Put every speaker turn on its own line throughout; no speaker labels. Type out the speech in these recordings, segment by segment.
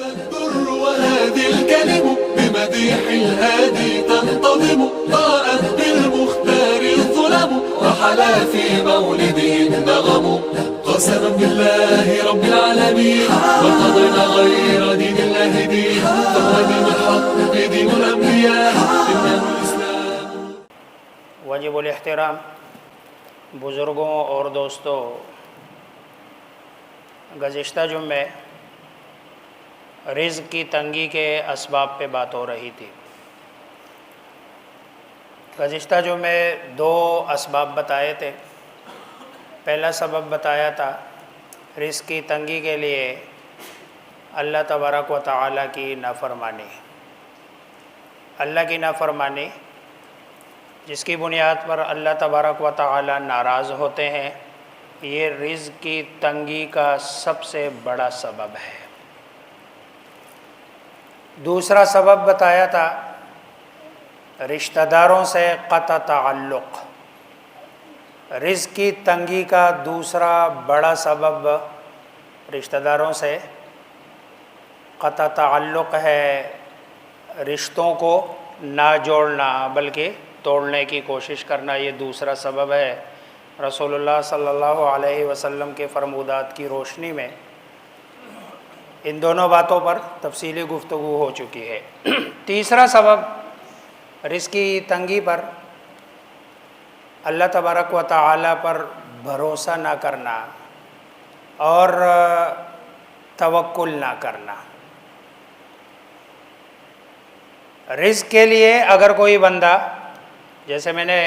Al Durr وهذه الكلم بمديح الهادي تنتظم ضاءت بالمختار الظلم وحلا في مولده النغم قسما بالله رب العالمين ما قضينا غير دين الله دين فهو دين الحق دين الأنبياء إنه الإسلام.
واجب الاحترام بزرگوں اور دوستوں، گزشتہ جمعے رزق کی تنگی کے اسباب پہ بات ہو رہی تھی۔ گزشتہ جمعے دو اسباب بتائے تھے۔ پہلا سبب بتایا تھا رزق کی تنگی کے لیے اللہ تبارک و تعالیٰ کی نافرمانی، اللہ کی نافرمانی جس کی بنیاد پر اللہ تبارک و تعالیٰ ناراض ہوتے ہیں، یہ رزق کی تنگی کا سب سے بڑا سبب ہے۔ دوسرا سبب بتایا تھا رشتہ داروں سے قطع تعلق۔ رزق کی تنگی کا دوسرا بڑا سبب رشتہ داروں سے قطع تعلق ہے، رشتوں کو نہ جوڑنا بلکہ توڑنے کی کوشش کرنا، یہ دوسرا سبب ہے۔ رسول اللہ صلی اللہ علیہ وسلم کے فرمودات کی روشنی میں ان دونوں باتوں پر تفصیلی گفتگو ہو چکی ہے۔ تیسرا سبب رزق کی تنگی پر اللہ تبارک و تعالیٰ پر بھروسہ نہ کرنا اور توکل نہ کرنا۔ رزق کے لیے اگر کوئی بندہ، جیسے میں نے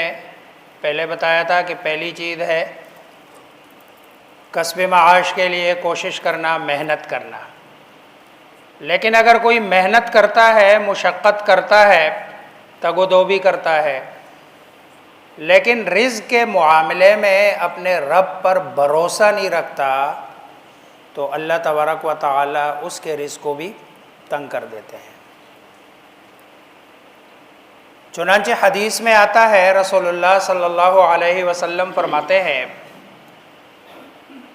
پہلے بتایا تھا کہ پہلی چیز ہے کسب معاش کے لیے کوشش کرنا، محنت کرنا، لیکن اگر کوئی محنت کرتا ہے، مشقت کرتا ہے، تگ و دو بھی کرتا ہے، لیکن رزق کے معاملے میں اپنے رب پر بھروسہ نہیں رکھتا، تو اللہ تبارک و تعالیٰ اس کے رزق کو بھی تنگ کر دیتے ہیں۔ چنانچہ حدیث میں آتا ہے، رسول اللہ صلی اللہ علیہ وسلم فرماتے ہیں،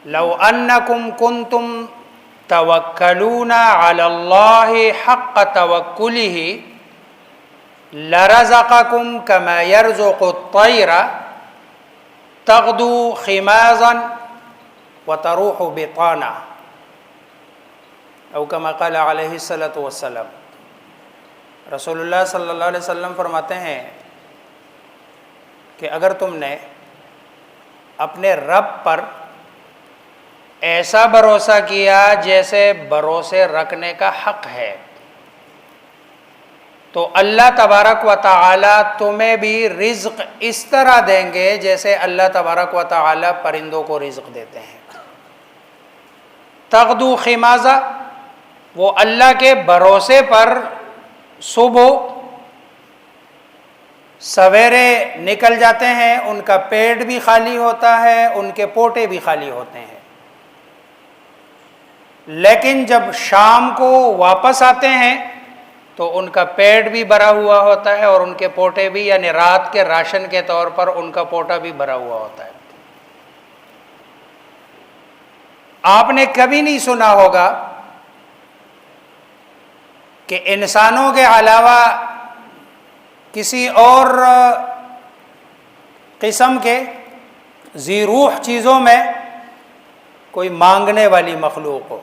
لو انکم کنتم توکلون علی اللہ حق توکلہ لرزقکم کما یرزق الطیر تغدو خمازا وتروح بطانا، او کما قال علیہ الصلاۃ والسلام۔ رسول اللہ صلی اللہ علیہ وسلم فرماتے ہیں کہ اگر تم نے اپنے رب پر ایسا بھروسہ کیا جیسے بھروسے رکھنے کا حق ہے، تو اللہ تبارک و تعالیٰ تمہیں بھی رزق اس طرح دیں گے جیسے اللہ تبارک و تعالیٰ پرندوں کو رزق دیتے ہیں۔ تغدو خمازہ، وہ اللہ کے بھروسے پر صبح سویرے نکل جاتے ہیں، ان کا پیٹ بھی خالی ہوتا ہے، ان کے پوٹے بھی خالی ہوتے ہیں، لیکن جب شام کو واپس آتے ہیں تو ان کا پیٹ بھی بھرا ہوا ہوتا ہے اور ان کے پوٹے بھی، یعنی رات کے راشن کے طور پر ان کا پوٹا بھی بھرا ہوا ہوتا ہے۔ آپ نے کبھی نہیں سنا ہوگا کہ انسانوں کے علاوہ کسی اور قسم کے ذی روح چیزوں میں کوئی مانگنے والی مخلوق ہو۔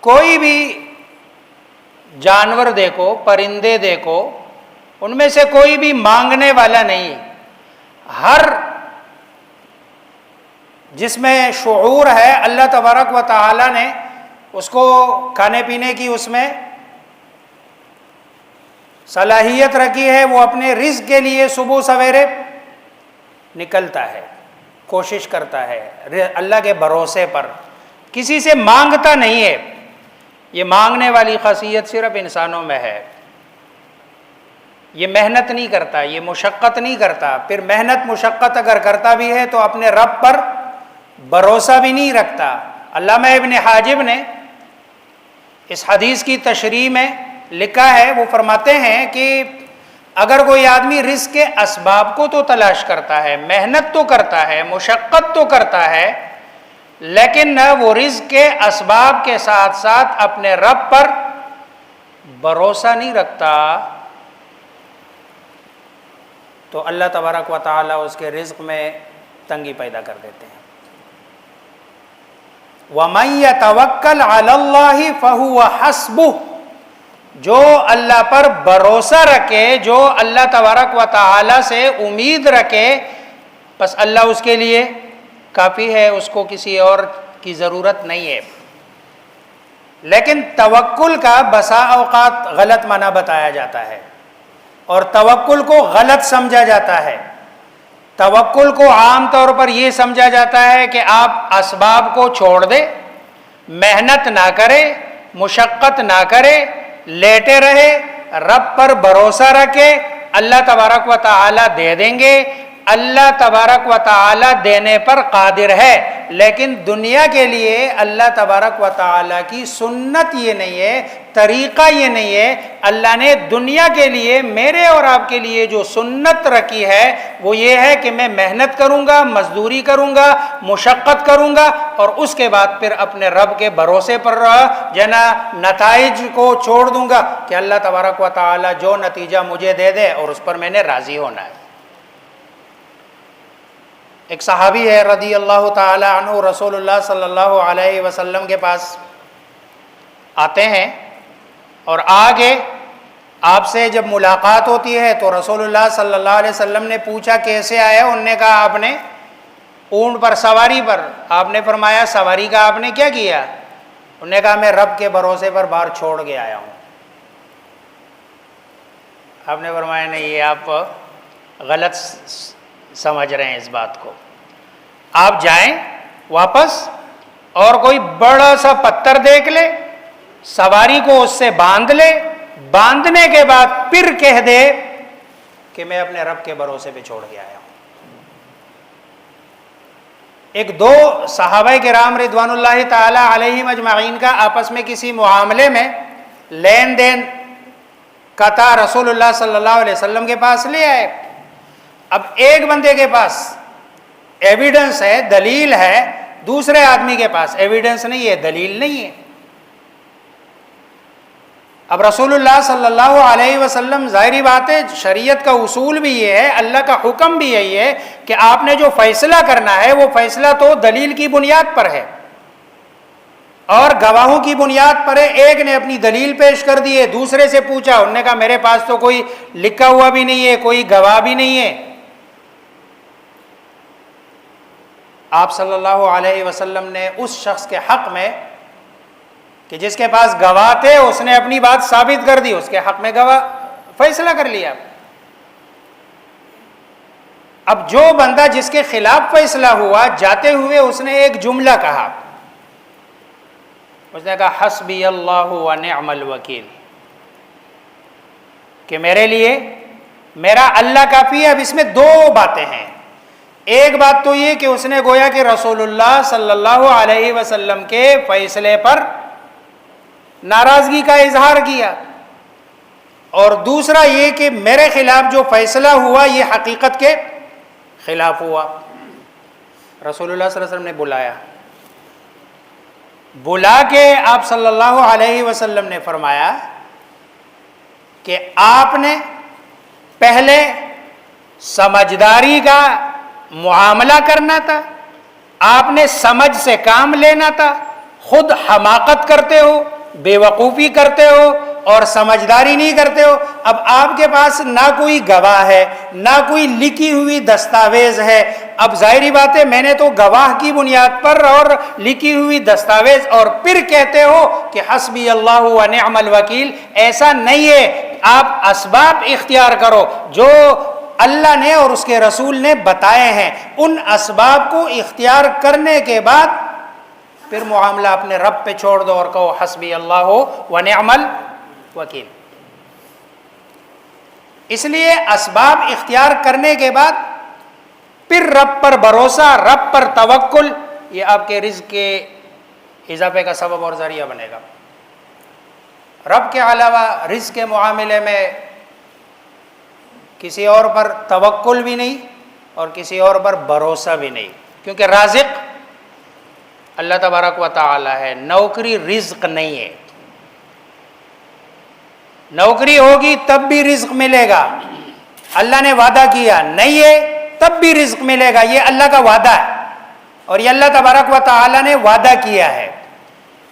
کوئی بھی جانور دیکھو، پرندے دیکھو، ان میں سے کوئی بھی مانگنے والا نہیں۔ ہر جس میں شعور ہے، اللہ تبارک و تعالیٰ نے اس کو کھانے پینے کی اس میں صلاحیت رکھی ہے، وہ اپنے رزق کے لیے صبح سویرے نکلتا ہے، کوشش کرتا ہے اللہ کے بھروسے پر، کسی سے مانگتا نہیں ہے۔ یہ مانگنے والی خاصیت صرف انسانوں میں ہے۔ یہ محنت نہیں کرتا، یہ مشقت نہیں کرتا، پھر محنت مشقت اگر کرتا بھی ہے تو اپنے رب پر بھروسہ بھی نہیں رکھتا۔ علامہ ابن حاجب نے اس حدیث کی تشریح میں لکھا ہے، وہ فرماتے ہیں کہ اگر کوئی آدمی رزق کے اسباب کو تو تلاش کرتا ہے، محنت تو کرتا ہے، مشقت تو کرتا ہے، لیکن نہ وہ رزق کے اسباب کے ساتھ ساتھ اپنے رب پر بھروسہ نہیں رکھتا، تو اللہ تبارک و تعالیٰ اس کے رزق میں تنگی پیدا کر دیتے ہیں۔ وَمَن يَتَوَكَّلْ عَلَى اللَّهِ فَهُوَ حَسْبُهُ، جو اللہ پر بھروسہ رکھے، جو اللہ تبارک و تعالیٰ سے امید رکھے، بس اللہ اس کے لیے کافی ہے، اس کو کسی اور کی ضرورت نہیں ہے۔ لیکن توکل کا بسا اوقات غلط معنی بتایا جاتا ہے اور توکل کو غلط سمجھا جاتا ہے۔ توکل کو عام طور پر یہ سمجھا جاتا ہے کہ آپ اسباب کو چھوڑ دیں، محنت نہ کرے، مشقت نہ کرے، لیٹے رہے، رب پر بھروسہ رکھے، اللہ تبارک و تعالیٰ دے دیں گے۔ اللہ تبارک و تعالیٰ دینے پر قادر ہے، لیکن دنیا کے لیے اللہ تبارک و تعالیٰ کی سنت یہ نہیں ہے، طریقہ یہ نہیں ہے۔ اللہ نے دنیا کے لیے میرے اور آپ کے لیے جو سنت رکھی ہے وہ یہ ہے کہ میں محنت کروں گا، مزدوری کروں گا، مشقت کروں گا، اور اس کے بعد پھر اپنے رب کے بھروسے پر جنا نتائج کو چھوڑ دوں گا کہ اللہ تبارک و تعالیٰ جو نتیجہ مجھے دے دے اور اس پر میں نے راضی ہونا ہے۔ ایک صحابی ہے رضی اللہ تعالی عنہ، رسول اللہ صلی اللہ علیہ وسلم کے پاس آتے ہیں اور آگے آپ سے جب ملاقات ہوتی ہے تو رسول اللہ صلی اللہ علیہ وسلم نے پوچھا کیسے آئے؟ انہوں نے کہا آپ نے اونٹ پر سواری پر۔ آپ نے فرمایا سواری کا آپ نے کیا کیا؟ انہوں نے کہا میں رب کے بھروسے پر باہر چھوڑ کے آیا ہوں۔ آپ نے فرمایا نہیں، یہ آپ غلط سمجھ رہے ہیں اس بات کو۔ آپ جائیں واپس اور کوئی بڑا سا پتھر دیکھ لے، سواری کو اس سے باندھ لے، باندھنے کے بعد پھر کہہ دے کہ میں اپنے رب کے بھروسے پہ چھوڑ کے آیا ہوں۔ ایک دو صحابہ کرام رضوان اللہ تعالی علیہم اجمعین کا آپس میں کسی معاملے میں لین دین کا تھا، رسول اللہ صلی اللہ علیہ وسلم کے پاس لے آئے۔ اب ایک بندے کے پاس ایویڈنس ہے، دلیل ہے، دوسرے آدمی کے پاس ایویڈنس نہیں ہے، دلیل نہیں ہے۔ اب رسول اللہ صلی اللہ علیہ وسلم، ظاہری بات ہے شریعت کا اصول بھی یہ ہے، اللہ کا حکم بھی یہی ہے کہ آپ نے جو فیصلہ کرنا ہے وہ فیصلہ تو دلیل کی بنیاد پر ہے اور گواہوں کی بنیاد پر ہے۔ ایک نے اپنی دلیل پیش کر دی ہے، دوسرے سے پوچھا، انہوں نے کہا میرے پاس تو کوئی لکھا ہوا بھی نہیں ہے، کوئی گواہ بھی نہیں ہے۔ آپ صلی اللہ علیہ وسلم نے اس شخص کے حق میں کہ جس کے پاس گواہ تھے، اس نے اپنی بات ثابت کر دی، اس کے حق میں گواہ فیصلہ کر لیا۔ اب جو بندہ جس کے خلاف فیصلہ ہوا، جاتے ہوئے اس نے ایک جملہ کہا، اس نے کہا حسبی اللہ و نعم الوکیل، کہ میرے لیے میرا اللہ کافی ہے۔ اب اس میں دو باتیں ہیں۔ ایک بات تو یہ کہ اس نے گویا کہ رسول اللہ صلی اللہ علیہ وسلم کے فیصلے پر ناراضگی کا اظہار کیا، اور دوسرا یہ کہ میرے خلاف جو فیصلہ ہوا یہ حقیقت کے خلاف ہوا۔ رسول اللہ صلی اللہ علیہ وسلم نے بلا کے آپ صلی اللہ علیہ وسلم نے فرمایا کہ آپ نے پہلے سمجھداری کا معاملہ کرنا تھا، آپ نے سمجھ سے کام لینا تھا۔ خود حماقت کرتے ہو، بے وقوفی کرتے ہو اور سمجھداری نہیں کرتے ہو۔ اب آپ کے پاس نہ کوئی گواہ ہے، نہ کوئی لکھی ہوئی دستاویز ہے۔ اب ظاہری بات ہے میں نے تو گواہ کی بنیاد پر اور لکھی ہوئی دستاویز، اور پھر کہتے ہو کہ حسبی اللہ و نعم الوکیل۔ ایسا نہیں ہے، آپ اسباب اختیار کرو جو اللہ نے اور اس کے رسول نے بتائے ہیں، ان اسباب کو اختیار کرنے کے بعد پھر معاملہ اپنے رب پہ چھوڑ دو اور کہو حسبی اللہ و نعم الوکیل۔ اس لیے اسباب اختیار کرنے کے بعد پھر رب پر بھروسہ، رب پر توکل، یہ آپ کے رزق کے اضافے کا سبب اور ذریعہ بنے گا۔ رب کے علاوہ رزق کے معاملے میں کسی اور پر توکل بھی نہیں اور کسی اور پر بھروسہ بھی نہیں، کیونکہ رازق اللہ تبارک و تعالی ہے. نوکری رزق نہیں ہے. نوکری ہوگی تب بھی رزق ملے گا. اللہ نے وعدہ کیا نہیں ہے تب بھی رزق ملے گا. یہ اللہ کا وعدہ ہے اور یہ اللہ تبارک و تعالی نے وعدہ کیا ہے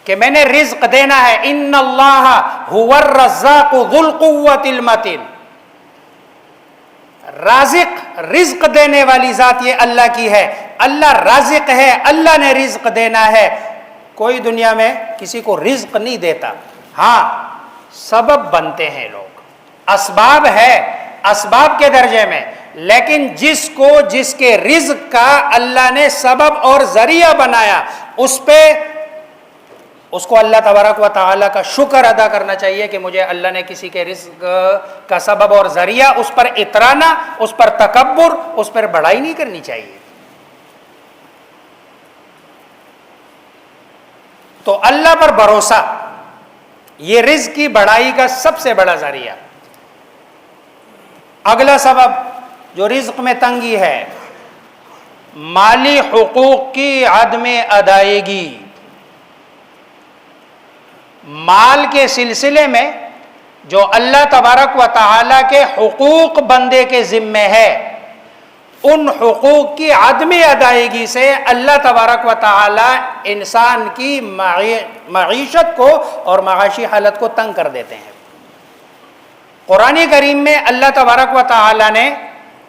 کہ میں نے رزق دینا ہے. ان اللہ هو الرزاق ذو القوۃ المتین. رازق رزق دینے والی ذات یہ اللہ کی ہے. اللہ رازق ہے, اللہ نے رزق دینا ہے. کوئی دنیا میں کسی کو رزق نہیں دیتا. ہاں سبب بنتے ہیں لوگ, اسباب ہے اسباب کے درجے میں, لیکن جس کو جس کے رزق کا اللہ نے سبب اور ذریعہ بنایا اس کو اللہ تبارک و تعالیٰ کا شکر ادا کرنا چاہیے کہ مجھے اللہ نے کسی کے رزق کا سبب اور ذریعہ, اس پر اترانا, اس پر تکبر, اس پر بڑائی نہیں کرنی چاہیے. تو اللہ پر بھروسہ یہ رزق کی بڑائی کا سب سے بڑا ذریعہ. اگلا سبب جو رزق میں تنگی ہے, مالی حقوق کی عدم ادائیگی. مال کے سلسلے میں جو اللہ تبارک و تعالیٰ کے حقوق بندے کے ذمے ہے, ان حقوق کی عدم ادائیگی سے اللہ تبارک و تعالیٰ انسان کی معیشت کو اور معاشی حالت کو تنگ کر دیتے ہیں. قرآن کریم میں اللہ تبارک و تعالیٰ نے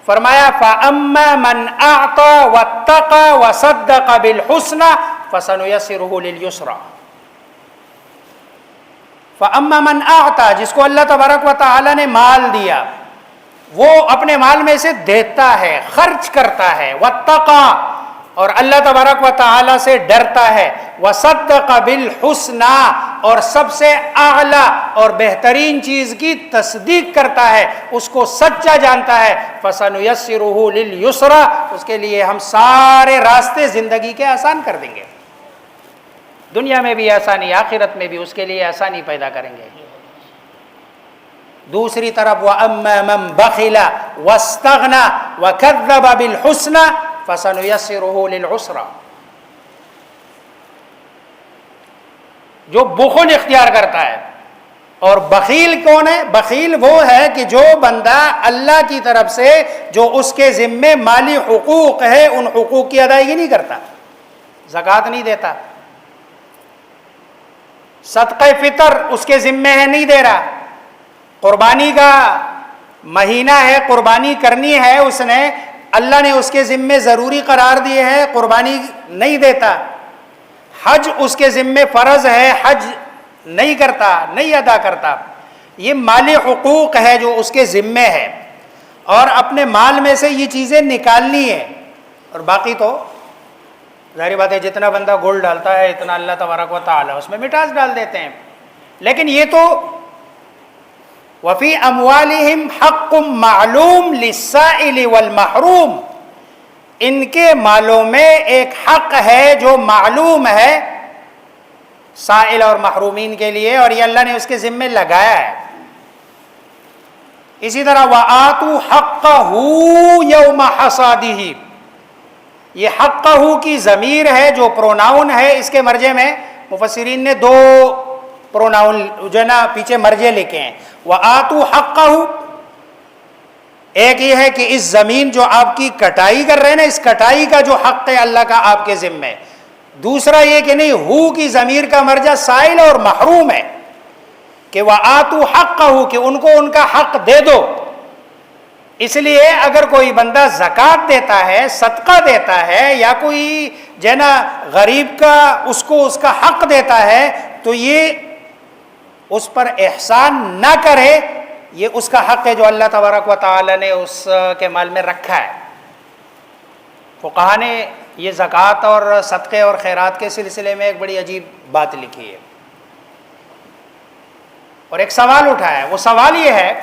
فرمایا فَأَمَّا مَنْ أَعْطَى وَاتَّقَى وَصَدَّقَ بِالْحُسْنَى فَسَنُيَسِّرُهُ لِلْيُسْرَى. فَأَمَّا مَنْ أَعْطَى, جس کو اللہ تبارک و تعالیٰ نے مال دیا, وہ اپنے مال میں سے دیتا ہے, خرچ کرتا ہے. وَاتَّقَى, اور اللہ تبارک و تعالیٰ سے ڈرتا ہے. وَصَدَّقَ بِالْحُسْنَى, اور سب سے اعلیٰ اور بہترین چیز کی تصدیق کرتا ہے, اس کو سچا جانتا ہے. فَسَنُيَسِّرُهُ لِلْيُسْرَى, اس کے لیے ہم سارے راستے زندگی کے آسان کر دیں گے. دنیا میں بھی آسانی, آخرت میں بھی اس کے لیے آسانی پیدا کریں گے. دوسری طرف وَأَمَّا مَنْ بَخِلَ وَاسْتَغْنَى وَكَذَّبَ بِالْحُسْنَى فَسَنُيَسِّرُهُ لِلْعُسْرَى. جو بخل اختیار کرتا ہے, اور بخیل کون ہے؟ بخیل وہ ہے کہ جو بندہ اللہ کی طرف سے جو اس کے ذمے مالی حقوق ہے ان حقوق کی ادائیگی نہیں کرتا, زکوٰۃ نہیں دیتا, صدقہ فطر اس کے ذمے ہے نہیں دے رہا, قربانی کا مہینہ ہے قربانی کرنی ہے, اس نے اللہ نے اس کے ذمے ضروری قرار دیے ہیں, قربانی نہیں دیتا. حج اس کے ذمے فرض ہے, حج نہیں کرتا, نہیں ادا کرتا. یہ مالی حقوق ہے جو اس کے ذمے ہے, اور اپنے مال میں سے یہ چیزیں نکالنی ہے. اور باقی تو ظاہر بات ہے جتنا بندہ گول ڈالتا ہے اتنا اللہ تبارک و تعالیٰ اس میں مٹاس ڈال دیتے ہیں. لیکن یہ تو وفی اموالہم حق معلوم للسائل والمحروم, ان کے مالوں میں ایک حق ہے جو معلوم ہے سائل اور محرومین کے لیے, اور یہ اللہ نے اس کے ذمے لگایا ہے. اسی طرح وآتوا حقہ یوم حصادہ, یہ حقہ کی ضمیر ہے جو پروناؤن ہے, اس کے مرجع میں مفسرین نے دو پروناؤن جو ہے نا پیچھے مرجع لکھے ہیں. وآتوا حقہ, ایک یہ ہے کہ اس زمین جو آپ کی کٹائی کر رہے ہیں نا, اس کٹائی کا جو حق ہے اللہ کا آپ کے ذمے. دوسرا یہ کہ نہیں, ہو کی ضمیر کا مرجع سائل اور محروم ہے, کہ وآتوا حقہ, کہ ان کو ان کا حق دے دو. اس لیے اگر کوئی بندہ زکوٰۃ دیتا ہے, صدقہ دیتا ہے, یا کوئی جو ہے نا غریب کا اس کو اس کا حق دیتا ہے, تو یہ اس پر احسان نہ کرے, یہ اس کا حق ہے جو اللہ تبارک و تعالی نے اس کے مال میں رکھا ہے. فقہا نے یہ زکوٰۃ اور صدقے اور خیرات کے سلسلے میں ایک بڑی عجیب بات لکھی ہے, اور ایک سوال اٹھایا ہے. وہ سوال یہ ہے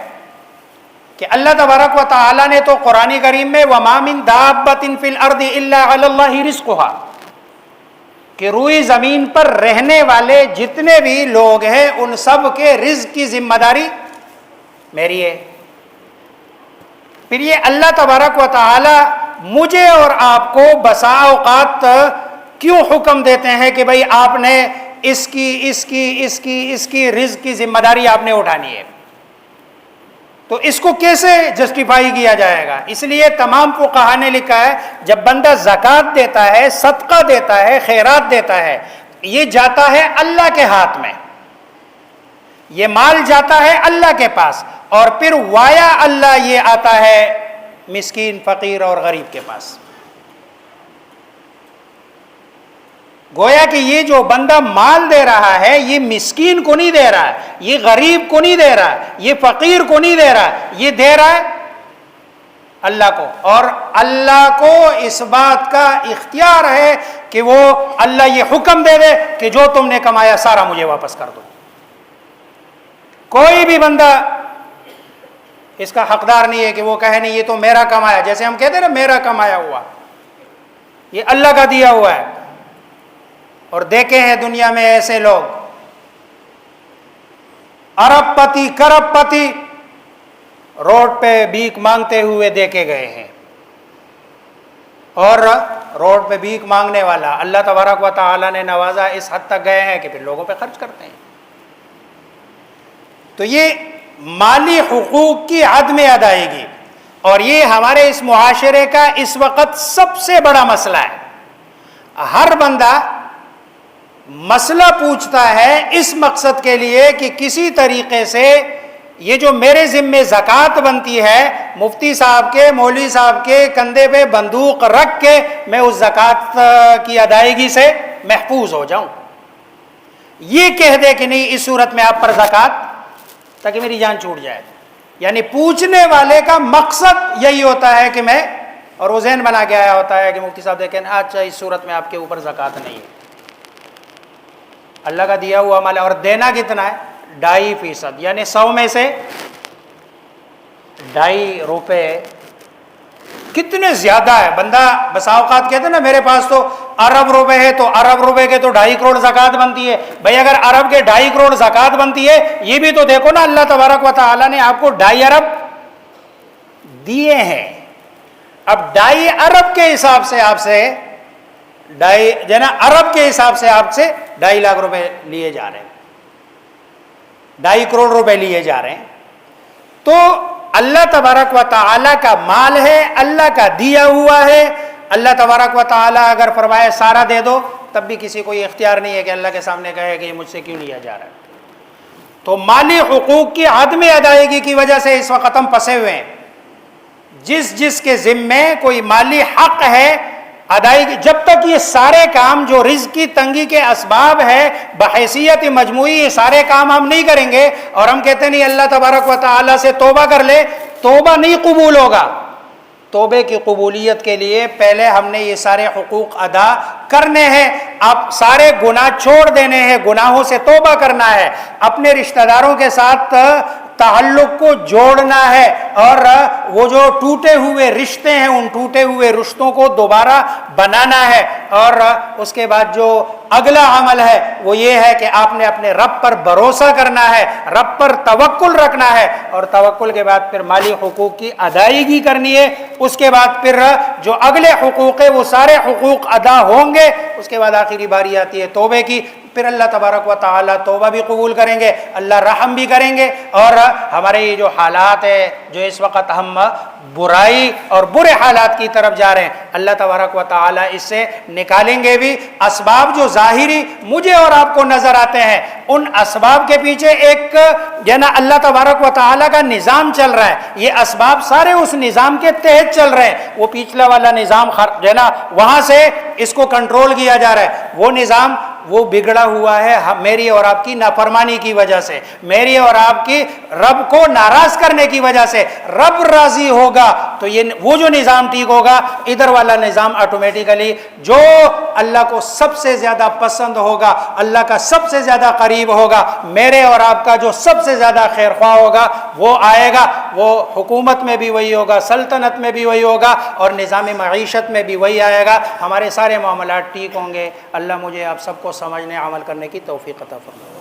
کہ اللہ تبارک و تعالی نے تو قرآن کریم میں وَمَا مِن دَابَّةٍ فِي الْأَرْضِ إِلَّا عَلَى اللَّهِ رِزْقُهَا, کہ روئی زمین پر رہنے والے جتنے بھی لوگ ہیں ان سب کے رزق کی ذمہ داری میری ہے. پھر یہ اللہ تبارک و تعالی مجھے اور آپ کو بسا اوقات کیوں حکم دیتے ہیں کہ بھئی آپ نے اس کی رزق کی ذمہ داری آپ نے اٹھانی ہے؟ تو اس کو کیسے جسٹیفائی کیا جائے گا؟ اس لیے تمام فقہا نے لکھا ہے جب بندہ زکوٰۃ دیتا ہے، صدقہ دیتا ہے، خیرات دیتا ہے، یہ جاتا ہے اللہ کے ہاتھ میں، یہ مال جاتا ہے اللہ کے پاس، اور پھر وایا اللہ یہ آتا ہے مسکین، فقیر اور غریب کے پاس۔ گویا کہ یہ جو بندہ مال دے رہا ہے یہ مسکین کو نہیں دے رہا ہے، یہ غریب کو نہیں دے رہا ہے، یہ فقیر کو نہیں دے رہا ہے، یہ دے رہا ہے اللہ کو، اور اللہ کو اس بات کا اختیار ہے کہ وہ اللہ یہ حکم دے دے کہ جو تم نے کمایا سارا مجھے واپس کر دو۔ کوئی بھی بندہ اس کا حقدار نہیں ہے کہ وہ کہے نہیں یہ تو میرا کمایا، جیسے ہم کہتے ہیں نا میرا کمایا ہوا، یہ اللہ کا دیا ہوا ہے۔ اور دیکھے ہیں دنیا میں ایسے لوگ ارب پتی کرب پتی روڈ پہ بھیک مانگتے ہوئے دیکھے گئے ہیں، اور روڈ پہ بھیک مانگنے والا اللہ تبارک و تعالی نے نوازا اس حد تک گئے ہیں کہ پھر لوگوں پہ خرچ کرتے ہیں۔ تو یہ مالی حقوق کی عدم ادائیگی، اور یہ ہمارے اس معاشرے کا اس وقت سب سے بڑا مسئلہ ہے۔ ہر بندہ مسئلہ پوچھتا ہے اس مقصد کے لیے کہ کسی طریقے سے یہ جو میرے ذمے زکوٰۃ بنتی ہے، مفتی صاحب کے، مولوی صاحب کے کندھے پہ بندوق رکھ کے میں اس زکوٰۃ کی ادائیگی سے محفوظ ہو جاؤں، یہ کہہ دے کہ نہیں اس صورت میں آپ پر زکوٰۃ، تاکہ میری جان چھوٹ جائے۔ یعنی پوچھنے والے کا مقصد یہی ہوتا ہے کہ میں، اور وہ ذہن بنا کے آیا ہوتا ہے کہ مفتی صاحب دیکھیں اچھا اس صورت میں آپ کے اوپر زکوٰۃ نہیں ہے، اللہ کا دیا ہوا مال ہے، اور دینا کتنا ہے؟ 2.5%، یعنی 100 میں سے 2.5 روپے، کتنے زیادہ ہے۔ بندہ بسا اوقات کہتے ہیں نا میرے پاس تو ارب روپے ہے، تو ارب روپے کے تو 2.5 کروڑ زکوٰۃ بنتی ہے۔ بھائی اگر ارب کے 2.5 کروڑ زکوٰۃ بنتی ہے، یہ بھی تو دیکھو نا اللہ تبارک و تعالیٰ نے آپ کو 2.5 ارب دیے ہیں۔ اب 2.5 ارب کے حساب سے آپ سے ارب کے حساب سے آپ سے 2.5 لاکھ روپے لیے جا رہے ہیں، 2.5 کروڑ روپے لیے جا رہے ہیں۔ تو اللہ تبارک و تعالیٰ کا مال ہے، اللہ کا دیا ہوا ہے۔ اللہ تبارک و تعالیٰ اگر فرمائے سارا دے دو، تب بھی کسی کو یہ اختیار نہیں ہے کہ اللہ کے سامنے کہے کہ یہ مجھ سے کیوں لیا جا رہا ہے۔ تو مالی حقوق کی عدم ادائیگی کی وجہ سے اس وقت ہم پھنسے ہوئے ہیں۔ جس کے ذمے کوئی مالی حق ہے، ادائیگی، جب تک یہ سارے کام جو رزق کی تنگی کے اسباب ہے بحیثیت مجموعی، یہ سارے کام ہم نہیں کریں گے، اور ہم کہتے نہیں اللہ تبارک و تعالیٰ سے توبہ کر لے، توبہ نہیں قبول ہوگا۔ توبے کی قبولیت کے لیے پہلے ہم نے یہ سارے حقوق ادا کرنے ہیں، اب سارے گناہ چھوڑ دینے ہیں، گناہوں سے توبہ کرنا ہے، اپنے رشتہ داروں کے ساتھ تعلق کو جوڑنا ہے، اور وہ جو ٹوٹے ہوئے رشتے ہیں ان ٹوٹے ہوئے رشتوں کو دوبارہ بنانا ہے۔ اور اس کے بعد جو اگلا عمل ہے وہ یہ ہے کہ آپ نے اپنے رب پر بھروسہ کرنا ہے، رب پر توکل رکھنا ہے، اور توکل کے بعد پھر مالی حقوق کی ادائیگی کرنی ہے۔ اس کے بعد پھر جو اگلے حقوق ہے وہ سارے حقوق ادا ہوں گے۔ اس کے بعد آخری باری آتی ہے توبے کی، پھر اللہ تبارک و تعالیٰ توبہ بھی قبول کریں گے، اللہ رحم بھی کریں گے، اور ہمارے یہ جو حالات ہے جو اس وقت ہم برائی اور برے حالات کی طرف جا رہے ہیں، اللہ تبارک و تعالیٰ اس سے نکالیں گے بھی۔ اسباب جو ظاہری مجھے اور آپ کو نظر آتے ہیں، ان اسباب کے پیچھے ایک جو ہے نا اللہ تبارک و تعالیٰ کا نظام چل رہا ہے، یہ اسباب سارے اس نظام کے تحت چل رہے ہیں۔ وہ پچھلا والا نظام جو ہے نا وہاں سے اس کو کنٹرول کیا جا رہا ہے، وہ نظام وہ بگڑا ہوا ہے میری اور آپ کی نافرمانی کی وجہ سے، میری اور آپ کی رب کو ناراض کرنے کی وجہ سے۔ رب راضی ہوگا تو یہ وہ جو نظام ٹھیک ہوگا، ادھر والا نظام آٹومیٹیکلی جو اللہ کو سب سے زیادہ پسند ہوگا، اللہ کا سب سے زیادہ قریب ہوگا، میرے اور آپ کا جو سب سے زیادہ خیر خواہ ہوگا وہ آئے گا۔ وہ حکومت میں بھی وہی ہوگا، سلطنت میں بھی وہی ہوگا، اور نظام معیشت میں بھی وہی آئے گا۔ ہمارے سارے معاملات ٹھیک ہوں گے۔ اللہ مجھے آپ سب کو سمجھنے عمل کرنے کی توفیق عطا فرمائے۔